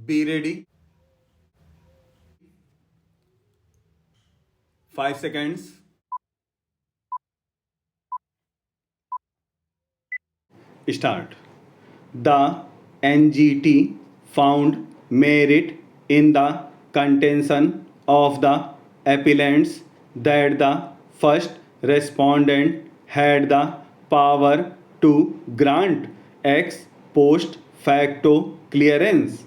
Be ready. 5 seconds. Start. The NGT found merit in the contention of the appellants that the first respondent had the power to grant ex post facto clearance.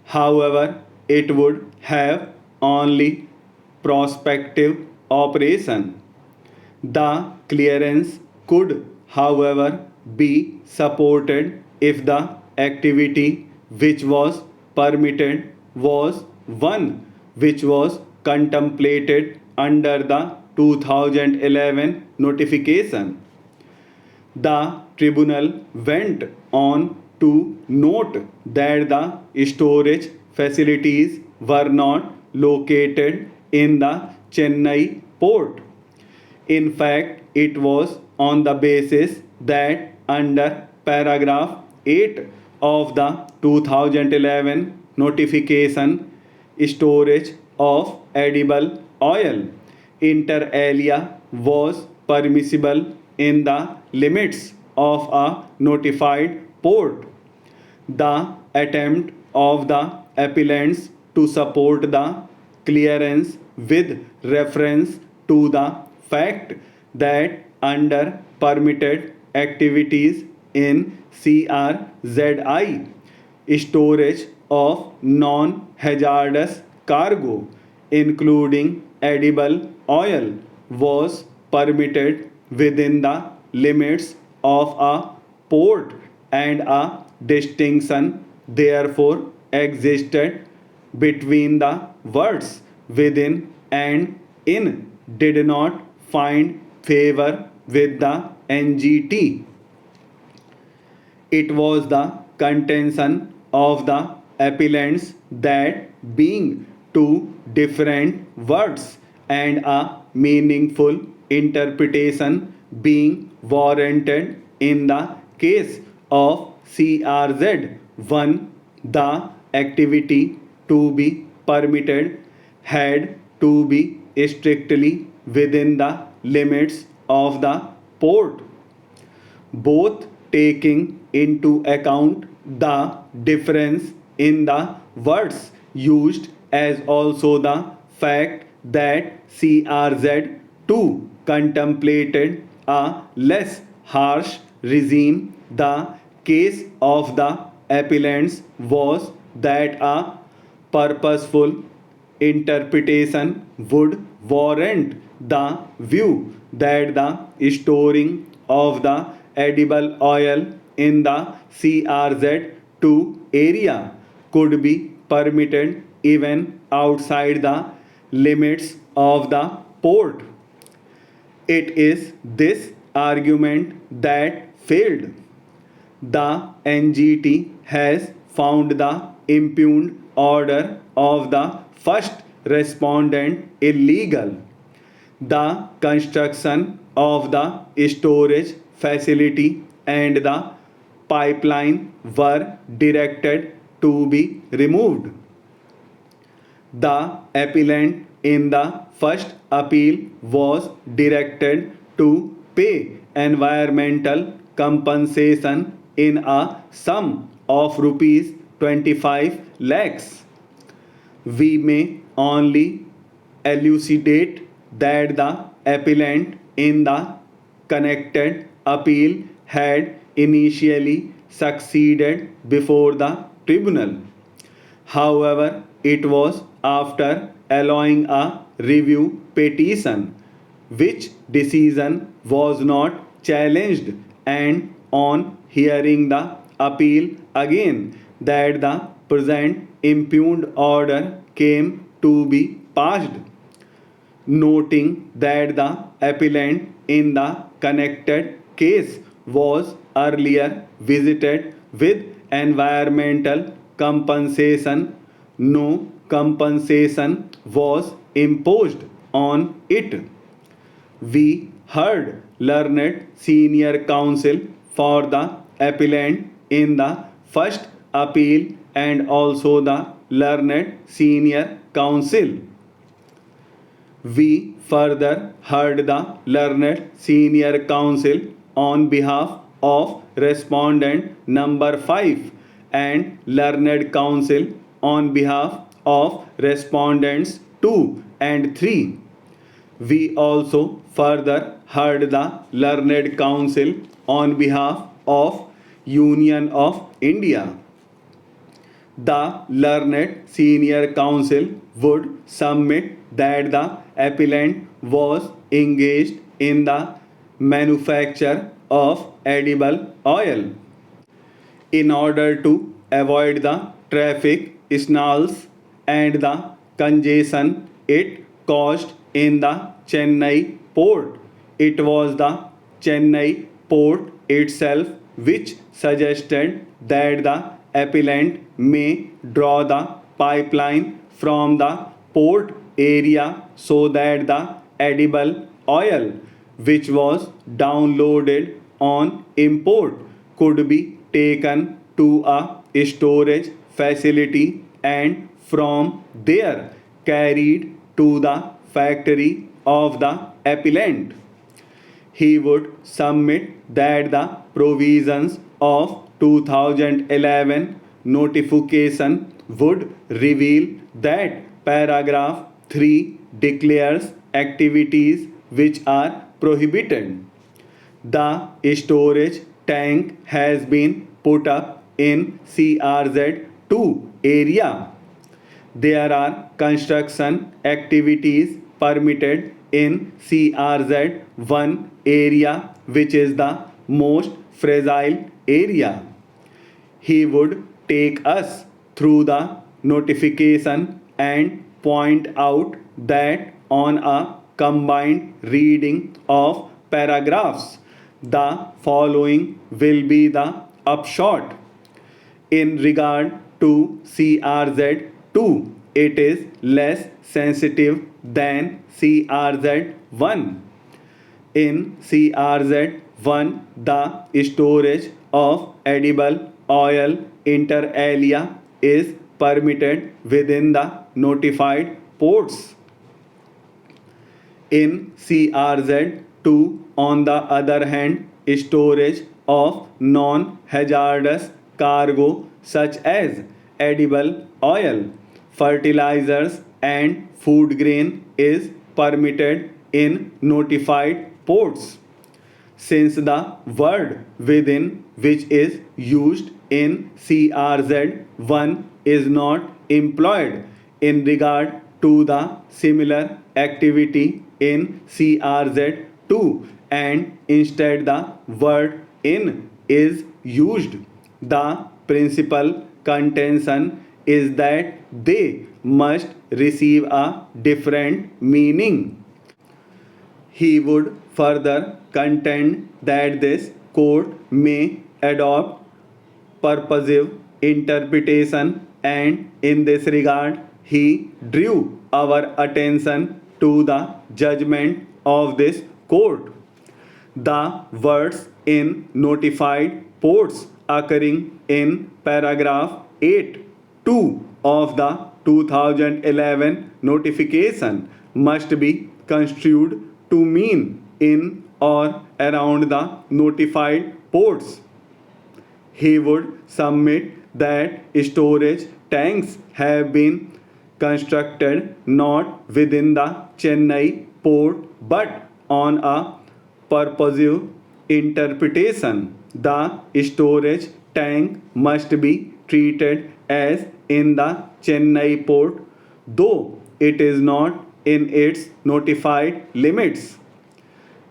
However, it would have only prospective operation. The clearance could, however, be supported if the activity which was permitted was one which was contemplated under the 2011 notification. The tribunal went on to note that the storage facilities were not located in the Chennai port. In fact, it was on the basis that under paragraph 8 of the 2011 notification, storage of edible oil inter alia was permissible in the limits of a notified port. The attempt of the appellants to support the clearance with reference to the fact that under permitted activities in CRZI, storage of non hazardous cargo, including edible oil, was permitted within the limits of a port, and a distinction therefore existed between the words within and in did not find favor with the NGT. It was the contention of the appellants that being two different words and a meaningful interpretation being warranted in the case of CRZ 1, the activity to be permitted had to be strictly within the limits of the port, both taking into account the difference in the words used as also the fact that CRZ2 contemplated a less harsh regime. The case of the appellants was that a purposeful interpretation would warrant the view that the storing of the edible oil in the CRZ2 area could be permitted even outside the limits of the port. It is this argument that failed. The NGT has found the impugned order of the first respondent illegal. The construction of the storage facility and the pipeline were directed to be removed. The appellant in the first appeal was directed to pay environmental compensation in a sum of rupees 25 lakhs. We may only elucidate that the appellant in the connected appeal had initially succeeded before the tribunal. However, it was after allowing a review petition, which decision was not challenged, and on hearing the appeal again, that the present impugned order came to be passed, noting that the appellant in the connected case was earlier visited with environmental compensation. No compensation was imposed on it. We heard learned senior counsel for the appellant in the first appeal and also the learned senior counsel. We further heard the learned senior counsel on behalf of respondent number 5 and learned counsel on behalf of respondents 2 and 3. We also further heard the learned counsel on behalf of Union of India. The learned senior counsel would submit that the appellant was engaged in the manufacture of edible oil. In order to avoid the traffic snarls and the congestion it caused in the Chennai port, it was the Chennai port itself which suggested that the appellant may draw the pipeline from the port area so that the edible oil which was downloaded on import could be taken to a storage facility and from there carried to the factory of the appellant. He would submit that the provisions of 2011 notification would reveal that paragraph 3 declares activities which are prohibited. The storage tank has been put up in CRZ 2 area. There are construction activities permitted in CRZ 1 area, which is the most fragile area. He would take us through the notification and point out that on a combined reading of paragraphs, the following will be the upshot. In regard to CRZ 2, it is less sensitive than CRZ 1. In CRZ 1, the storage of edible oil inter alia is permitted within the notified ports. In CRZ 2, on the other hand, storage of non-hazardous cargo such as edible oil, fertilizers and food grain is permitted in notified ports. Since the word within which is used in CRZ 1 is not employed in regard to the similar activity in CRZ 2 and instead the word in is used, the principal contention is that they must receive a different meaning. He would further contend that this court may adopt purposive interpretation, and in this regard he drew our attention to the judgment of this court. The words in notified ports occurring in paragraph 8(2) of the 2011 notification must be construed to mean in or around the notified ports. He would submit that storage tanks have been constructed not within the Chennai port but on a purposive interpretation. The storage tank must be treated as in the Chennai port, though it is not in its notified limits.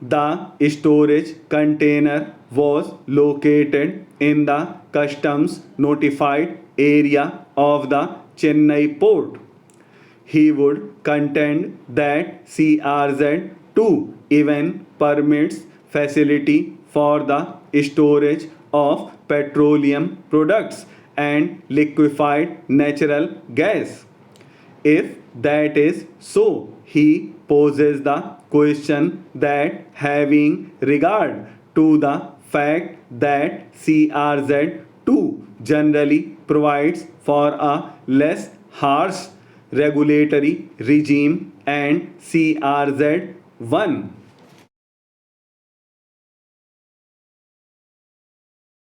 The storage container was located in the customs notified area of the Chennai port. He would contend that CRZ 2 even permits facility for the storage of petroleum products and liquefied natural gas. If that is so, he poses the question that having regard to the fact that CRZ 2 generally provides for a less harsh regulatory regime, and CRZ 1